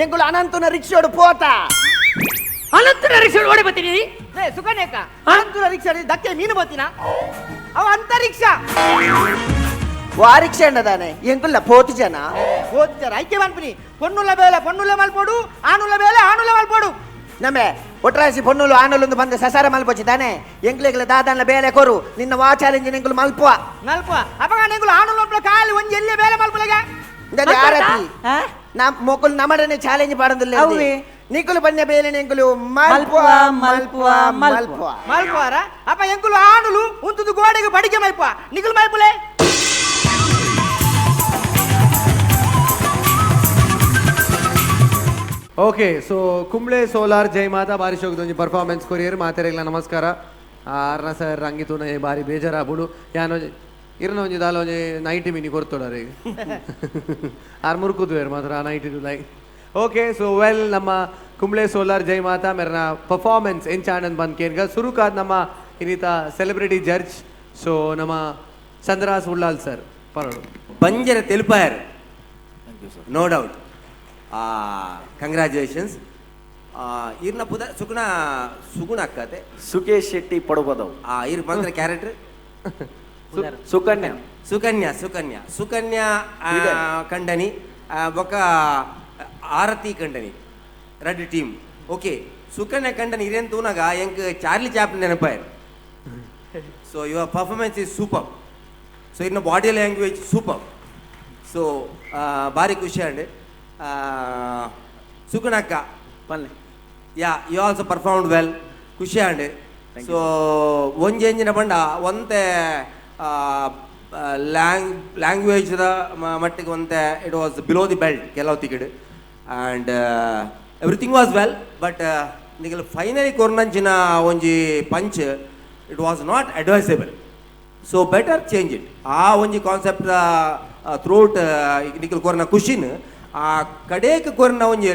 ಎಂಗುಲು ಅನಂತನ ರಿಕ್ಷೋಡು ಪೋತ ಅನಂತರ ರಿಕ್ಷಾ ಓಡಿ ಬರ್ತೀನಿ ಸುಕನ್ಯಕ ಅನಂತನ ರಿಕ್ಷಾ ದಕ್ಕೆ ಮೀನು ಬತ್ತಿನ ಅವ ಅಂತರಿಕ್ಷ ವಾ ರಿಕ್ಷಾ ಎಂಡದಾನೆ ಎಂಗುಲ್ಲ ಪೋತು ಜನ ಐಕ್ಯ ಮಲ್ಪನಿ ಪೊನ್ನುಲ ಮಲ್ಪೋಡು ಆನುಲ ಮಲ್ಪೋಡು ನಮ್ಮೆ ಒಟ್ರಾಸಿ ಪೊನ್ನುಲು ಆನುಲೊಂದು ಬಂದ ಸಸಾರ ಮಲ್ಪೋಚಿ ತಾನೆ ಎಂಗ್ಲೆಗ್ಲ ದಾದಾನ್ಲ ಬೇಲೆ ಕೊರು ನಿನ್ನ ವಾ ಚಾಲೆಂಜ್ ಎಂಗುಲು ಮಲ್ಪುವ ಅಪಗ ಎಂಗುಲು ಆನುಲ ಕಾಲಿ ಒಂಜಿ ಎಲ್ಲಿ ಬೇಲೆ ಮಲ್ಪಲೆಗೆ ಇಂದದೆ ಆರತಿ ನಮ್ ಮೊಕುಲು ನಮಡನೆ ಚಾಲೆಂಜ್ ಪಾಡಂದಿಲ್ಲ ನಿಕುಲು ಬನ್ಯ ಬೇಲೆ ಎಂಗುಲು ಮಲ್ಪುವಾರ ಅಪ್ಪ ಎಂಗುಲು ಆನುಲು ಉಂತುದು ಗೋಡೆಗೆ ಬಡಿಗೆ ಮಲ್ಪುವ ನಿಕುಲು ಮಲ್ಪುಲೆ okay so Kumble solar Jai ಮಾತಾ ಬಾರಿ ಶೋಕದೊಂಜಿ ಪರ್ಫಾರ್ಮೆನ್ಸ್ ಕೊರಿಯರ್ ಮಾತೆರೆಗ್ಲ ನಮಸ್ಕಾರ ಆರ್ನ ಸರ್ ರಂಗಿತೂನ ಬಾರಿ ಬೇಜಾರಾಗ್ಬಿಡು ಯಾನೋ ಇರ್ನ ಒಂಜಿ ದಾಲ ಒಂಜಿ 90 ಮಿನಿ ಕೊರ್ತೋಡಾರ ಈಗ ಆರ್ ಮುರುಕುದ್ವೇರು ಮಾತ್ರ 92 ಲೈಕ್ ಓಕೆ ಸೊ ವೆಲ್ ನಮ್ಮ ಕುಂಬ್ಳೆ ಸೋಲಾರ್ ಜೈ ಮಾತಾ ಮೇರನ ಪರ್ಫಾರ್ಮೆನ್ಸ್ ಎಂಚಾನಂದ್ ಬಂದ್ ಕೇರ್ಗ ಸುರುಕಾದ್ ನಮ್ಮ ಇನ್ನಿತ ಸೆಲೆಬ್ರಿಟಿ ಜಡ್ಜ್ ಸೊ ನಮ್ಮ ಚಂದ್ರಾಸ್ ಉಳ್ಳಾಲ್ ಸರ್ ಪರೋಡು ಬಂಜರ ತೆಲುಪಾಯರ್ ನೋ ಡೌಟ್ ಕಂಗ್ರ್ಯಾಚುಲೇಷನ್ಸ್ ಇರ್ನ ಪುದ ಸುಗುಣ ಅಕ್ಕತೆ ಸುಕೇಶ್ ಶೆಟ್ಟಿ ಪಡುಬದವು ಇರ್ ಬಂದ್ರೆ ಕ್ಯಾರೆಕ್ಟರ್ ಸುಕನ್ಯಾ ಕಂಡನಿ ಬೊಕ ಆರತಿ ಕಂಡನಿ ರೆಡ್ ಟೀಮ್ ಓಕೆ ಸುಕನ್ಯಾ ಕಂಡನಿ ಇರೇನ್ ತೂನಾಗ ಎಂಕ್ ಚಾರ್ಲಿ ಚಾಪ್ಲಿನ್ ನೆನಪಾಯರ್ so your performance is super so ಇನ್ನ ಬಾಡಿ ಲ್ಯಾಂಗ್ವೇಜ್ ಸೂಪರ್ ಸೊ ಭಾರಿ ಖುಷಿ ಅಂಡ್ ಸುಕುಣಕ್ಕ ಬನ್ನಿ yeah you also performed well ಖುಷಿ ಅಂಡ್ ಸೊ ಒಂಜಿ ಎಂಜಿನ ಬಂಡ ಒಂತೆ ಲ್ಯಾಂಗ್ವೇಜ್ದ ಮಟ್ಟಿಗೆ ಒಂತೆ it was below the belt ಕೆಲವು ತಿಕಿಡ್ and everything was well but Nikhil finally ಕೊರ್ನಂಚಿನ ಒಂಜಿ punch it was not advisable so better change it ಆ ಒಂಜಿ ಕಾನ್ಸೆಪ್ಟ್ ಥ್ರೂಟ್ ನಿಗಲ್ ಕೊರ್ನ ಖುಷಿನ್ ಆ ಕಡೆಗೆ ಕೊರ್ನ ಒಂಜಿ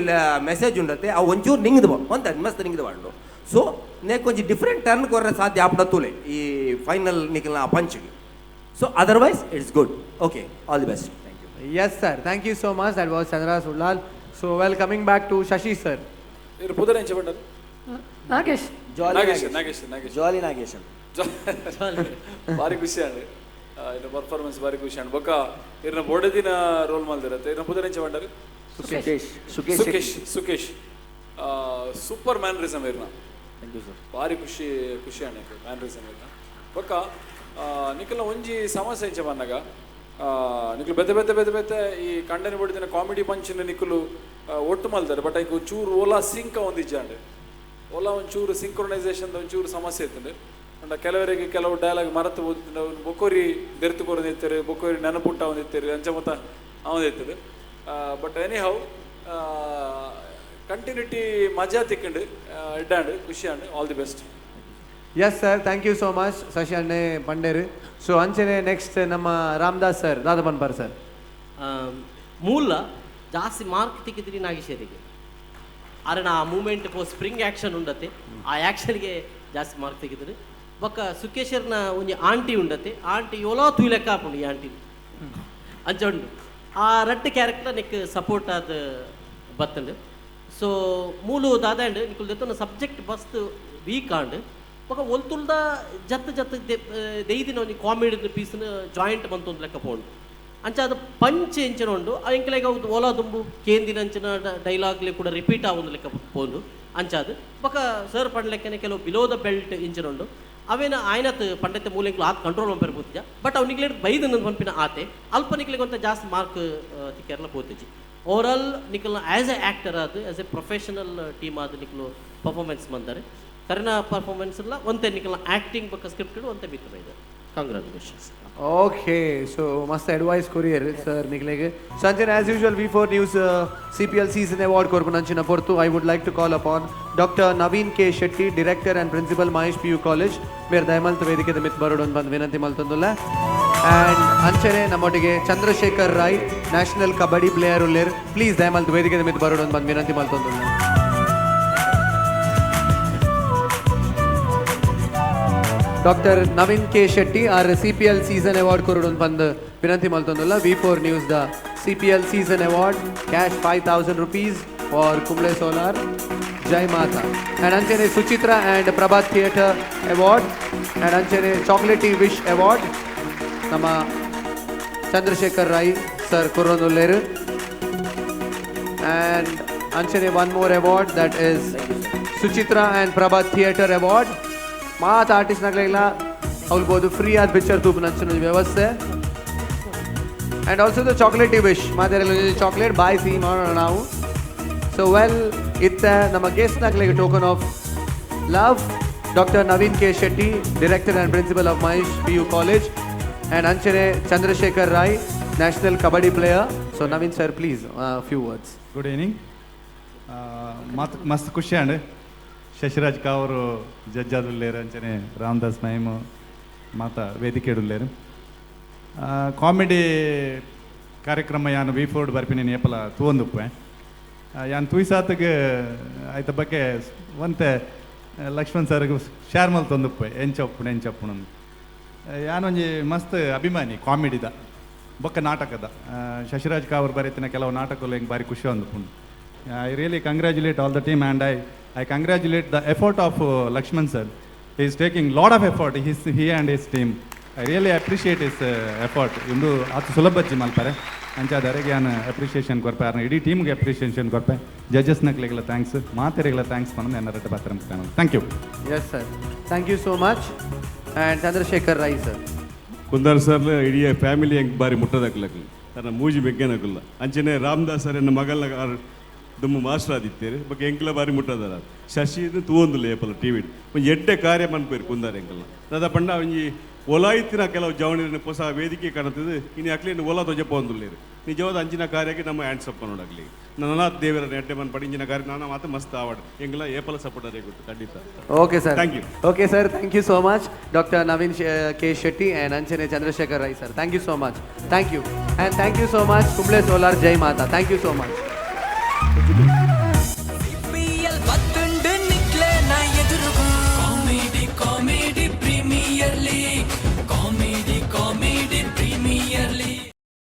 ಮೆಸೇಜ್ ಉಂಡತೆ ಆ ಒಂಚೂರು ನಿಂಗದು ಒಂತ ಮಸ್ತ್ ನಿಂಗದು ಬಾಂಡು ಸೊ ನೇಕ್ ಒಂಜಿ ಡಿಫ್ರೆಂಟ್ ಟರ್ನ್ ಕೊರ್ರೆ ಸಾಧ್ಯ ಆಪಡತ್ತೂಲೆ ಈ ಫೈನಲ್ ನಿಖಲ್ನ ಆ ಪಂಚ್ಗೆ so otherwise it's good okay all the best yes sir thank you so much that was Chandras Ullal so well coming back to Shashi sir ಇರು ಪುದರ್ ಎಂಚ ಬಂಡರು ನಾಗೇಶ್ ಜಾಲಿ ನಾಗೇಶ್ ಭಾರಿ ಖುಷಿ ಅಂడి ಇನ್ನ ಪರ್ಫಾರ್ಮೆನ್ಸ್ ಭಾರಿ ಖುಷಿ ಅಂడి ಬೊಕ್ಕ ಇರ್ನ ಬೋಡದಿನ ರೋಲ್ ಮಾಡ್ದಿರತ್ತೆ ಇರ್ನ ಪುದರ್ ಎಂಚ ಬಂಡರು ಸುಕೇಶ್ ಸೂಪರ್ ಮ್ಯಾನರಿಸಮ್ ಇರ್ನ ಭಾರಿ ಖುಷಿ ಅಂడి ಮ್ಯಾನರಿಸಮ್ ಇರ್ನ ಬೊಕ್ಕ ನಿಖಲ್ನ ಒಂಜಿ ಸಮಸ್ಯೆ ಎಂಚ ಬಂದಾಗ ನಿಖಲು ಬೆತ್ತ ಈ ಕಂಡನಿ ಬಡಿದಿನ ಕಾಮಿಡಿ ಪಂಚಿನ ನಿಖಲು ಒಟ್ಟು ಮಲ್ತಾರೆ ಬಟ್ ಈಗ ಚೂರು ಓಲಾ ಸಿಂಕ ಒಂದಿಜ್ಜಾಂಡೆ ಓಲಾ ಒಂಚೂರು ಸಿಂಕ್ರೊನೈಸೇಷನ್ ಒಂಚೂರು ಸಮಸ್ಯೆ ಇರ್ತದೆ ಅಂಡ ಕೆಲವರಿಗೆ ಕೆಲವು ಡೈಲಾಗ್ ಮರೆತು ಓದಿನ ಬೊಕ್ಕೋರಿ ಬೆರೆತು ಕೊರದಿರ್ತಾರೆ ಬೊಕ್ಕೋರಿ ನೆನಪುಟ್ಟ ಒಂದಿರ್ತಾರೆ ಅಂಚ ಮತ್ತ ಅವನಿರ್ತದೆ ಬಟ್ ಎನಿ ಹೌ ಕಂಟಿನ್ಯೂಟಿ ಮಜಾ ತಿಕ್ಕೊಂಡು ಇಡ್ಡಾಂಡು ಖುಷಿ ಅಂಡು all the best yes sir thank you so much Shashi ಅಣ್ಣೆ ಪಂಡೇರು ಸೊ ಅಂಚನೆ ನೆಕ್ಸ್ಟ್ ನಮ್ಮ ರಾಮದಾಸ್ ಸರ್ ದಾದಪನ್ಪರ್ ಸರ್ ಮೂಲ ಜಾಸ್ತಿ ಮಾರ್ಕ್ ತಿಕ್ಕಿದ್ರಿ ನಾಗೇಶರಿಗೆ ಆದ್ರೆ ಆ ಮೂಮೆಂಟ್ ಸ್ಪ್ರಿಂಗ್ ಆ್ಯಕ್ಷನ್ ಉಂಡತ್ತೆ ಆ ಆ್ಯಕ್ಷನ್ಗೆ ಜಾಸ್ತಿ ಮಾರ್ಕ್ ತೆಗಿದ್ರಿ ಬೊಕ್ಕ ಸುಖೇಶ್ವರ್ನ ಒಂಜಿ ಆಂಟಿ ಉಂಡತೆ ಆಂಟಿ ಯೋಲೋ ತೂಲೆಕ್ಕ ಹಾಕೊಂಡು ಈ ಆಂಟಿ ಅಂಚ ಉಂಡು ಆ ರಡ್ಡ್ ಕ್ಯಾರೆಕ್ಟರ್ ನಿಕ್ ಸಪೋರ್ಟ್ ಆದ ಬತ್ತಂಡು ಸೊ ಮೂಲು ದಾದಾಂಡ್ ನಿಕುಲ್ ದೆತ್ತನ ಸಬ್ಜೆಕ್ಟ್ ಮಸ್ತ್ ವೀಕ್ ಆಂಡ್ ಬೊಕ ಒಲ್ತುಲ್ದ ಜತ್ ಜತ್ ದೈದಿನ ಒಂಜಿ ಕಾಮಿಡಿ ಪೀಸ್ನ ಜಾಯಿಂಟ್ ಬಂತೊಂದು ಲೆಕ್ಕ ಪೋಂಡು ಅಂಚ ಅದು ಪಂಚ್ ಎಂಚಿನ ಉಂಡು ಎಂಕ್ಲೆಗ ಓಲಾ ದುಂಬು ಕೇಂದಿನ ಅಂಚಿನ ಡೈಲಾಗ್ಲಿ ಕೂಡ ರಿಪೀಟ್ ಆವೊಂದು ಲೆಕ್ಕ ಪೋಂಡು ಅಂಚಾದು ಬೊಕ ಸರ್ ಪಂಡ್ಲೆಕ್ಕನೆ ಕೆಲವು ಬಿಲೋ ದ ಬೆಲ್ಟ್ ಇಂಚಿನ ಉಂಡು ಅವೇನ ಆಯ್ನತ್ ಪಂಡತೆ ಮೂಲೆಗಳು ಆತ್ ಕಂಟ್ರೋಲ್ ಪಂಪಿರ್ಬೋತಿಜ ಬಟ್ ಅವ್ ನಿಕ್ಲೆಡ್ ಬೈದನ ಪಂಪಿನ ಆತೆ ಅಲ್ಪ ನಿಕ್ಲೆಗೊಂತ ಜಾಸ್ತಿ ಮಾರ್ಕ್ ತಿಕ್ಕೆರ್ಲ ಪೋತಿಜಿ ಓವರಾಲ್ ನಿಕಲ್ನ ಆ್ಯಸ್ ಎ ಆ್ಯಕ್ಟರ್ ಅದು ಆ್ಯಸ್ ಎ ಪ್ರೊಫೆಷನಲ್ ಟೀಮ್ ಆದ ನಿಕಲು ಪರ್ಫಾರ್ಮೆನ್ಸ್ ಬಂದರೆ ಕರಿನ ಪರ್ಫಾರ್ಮೆನ್ಸ್ ಎಲ್ಲ ಒಂತೆ ನಿಕಲ್ನ ಆ್ಯಕ್ಟಿಂಗ್ ಬಕ್ಕ ಸ್ಕ್ರಿಪ್ಟ್ ಒಂತೆ ಬಿತ್ತು ಬೈದ congratulations. Okay, so must advise courier sir niklege. Sanjay, as usual V4 News CPL season award korpunanchina portu I would like to call upon Dr. Naveen K. Shetty, director and principal Mahesh PU College. Mer dayamalta vedikede mit barodon band vinanti maltondulla. And anchene nammottige Chandrasekhar Rai, national kabaddi player ullir. Please dayamalta vedikede mit barodon band vinanti maltondulla. Dr. Naveen K. Shetty, our CPL season award korudon bandu vinanti maltondulla. V4 News the CPL season award cash 5,000 rupees for Kumble Solar Jai Mata. And anchene Suchitra and Prabhat Theatre award and anchene Chocolatey Wish award nama Chandrasekhar Rai sir korondulleru. And anchene one more award, that is Suchitra and Prabhat Theatre award. ಮಾತು ಆರ್ಟಿಸ್ಟ್ನಾಗಲಿಲ್ಲ ಅವ್ಲ್ಬೋದು free ಆದ picture ತೂಪು ನಂಚಿನ ವ್ಯವಸ್ಥೆ. And also the ಚಾಕ್ಲೇಟಿ wish ಮಾತಾಡಲ್ಲ chocolate ಬಾಯ್ ಸಿಹಿ ಮಾಡೋಣ ನಾವು. ಸೊ ವೆಲ್ ಇತ್ತ ನಮ್ಮ ಗೆಸ್ಟ್ನಾಗಲಿಗೆ token of love doctor Naveen K Shetty, director and principal of Mahesh PU college, and ಅಂಚನೆ Chandrashekar Rai, national kabaddi player. So Naveen sir please few words. Good evening. ಮಸ್ತ್ ಖುಷಿ ಅಂಡ್ ಶಶಿರಾಜ್ ಕಾವರು ಜಡ್ಜ್ ಆದುಲ್ಲೇರು ಅಂಚನೆ ರಾಮದಾಸ್ ಮೈಮ್ ಮಾತ ವೇದಿಕೆ ಇಡುಲ್ಲೇರು ಕಾಮಿಡಿ ಕಾರ್ಯಕ್ರಮ ಯಾನು V4 ಬರ್ಪಿನ ಏಪಲ ತೂಂದುಪ್ಪೆ ಯಾನು ತುಯ್ಸಾತ್ಗೆ ಆಯ್ತ ಬಗ್ಗೆ ಒಂತೆ ಲಕ್ಷ್ಮಣ್ ಸರ್ಗೆ ಶೇರ್ ಮಲ್ ತೊಂದುಪ್ಪೆ ಎಂಚಪ್ಪುಣ ಯಾನೊಂಜಿ ಮಸ್ತ್ ಅಭಿಮಾನಿ ಕಾಮಿಡಿದ ಬೊಕ್ಕ ನಾಟಕದ ಶಶಿರಾಜ್ ಕಾವರು ಬರೀತಿನ ಕೆಲವು ನಾಟಕಗಳು ಹೆಂಗೆ ಭಾರಿ ಖುಷಿ ಅಂದುಕೊಂಡು I really congratulate all the team and I congratulate the effort of Lakshman sir. He is taking lot of effort. He and his team. I really appreciate his effort. Indu atu sulabajji malpare. Ancha darege an appreciation korpe. Arna idi team ge appreciation korpe. Judges naklegla thanks. Maateregla thanks panam enarate patram kanal. Thank you. Yes sir. Thank you so much. And Chandrasekhar Rai sir. Kundar sir idi family eng bari muttadaklakli. Tana mooji beggenakulla. Anchene Ramdas sir enna magalna ದುಮ್ಮು master ಆದಿತ್ತೇರಿ ಬಗ್ಗೆ ಎಂಕ್ಲ ಬಾರಿ ಮುಟ್ಟದಾರ ಶಶಿ ತೂವೊಂದುಲ್ಲ ಏಪಲ TV ಒಂದು ಎಡ್ಡೆ ಕಾರ್ಯ ಮನ್ಪೇರು ಕುಂದಾರ ಎಂಕಲ್ಲ ದಾದ ಪಂಡ ಒಂಜಿ ಒಲಾಯ್ತಿನ ಕೆಲವು ಜವಣಿನ ಹೊಸ ವೇದಿಕೆ ಕಾಣುತ್ತದೆ ಇನ್ನು ಅಕ್ಲೇನು ಒಲ ತೊಜಪ್ಪ ಒಂದುಲ್ಲೇರು ನಿಜವಾದ ಅಂಚಿನ ಕಾರ್ಯಕ್ಕೆ ನಮ್ಮ ಹ್ಯಾಂಡ್ಸ್ ಅಪ್ ನೋಡಾಗ್ಲಿ ನನ್ನ ದೇವರ ನೆಟ್ಟೆ ಮನ್ ಪಡಿ ಇಂಚಿನ ಕಾರ್ಯ ನಾನು ಮಾತ್ರ ಮಸ್ತ್ ಆವಾಡ್ ಎಂಗ್ಲ ಏಪಲ ಸಪೋರ್ಟ್ ಅದೇ ಗೊತ್ತು ಖಂಡಿತ. Okay sir, thank you. Okay sir, thank you so much doctor Naveen K Shetty and ಅಂಚನೆ Chandrashekar Rai sir. Thank you so much. Thank you and thank you so much Kumble solar Jai Mata. Thank you so much.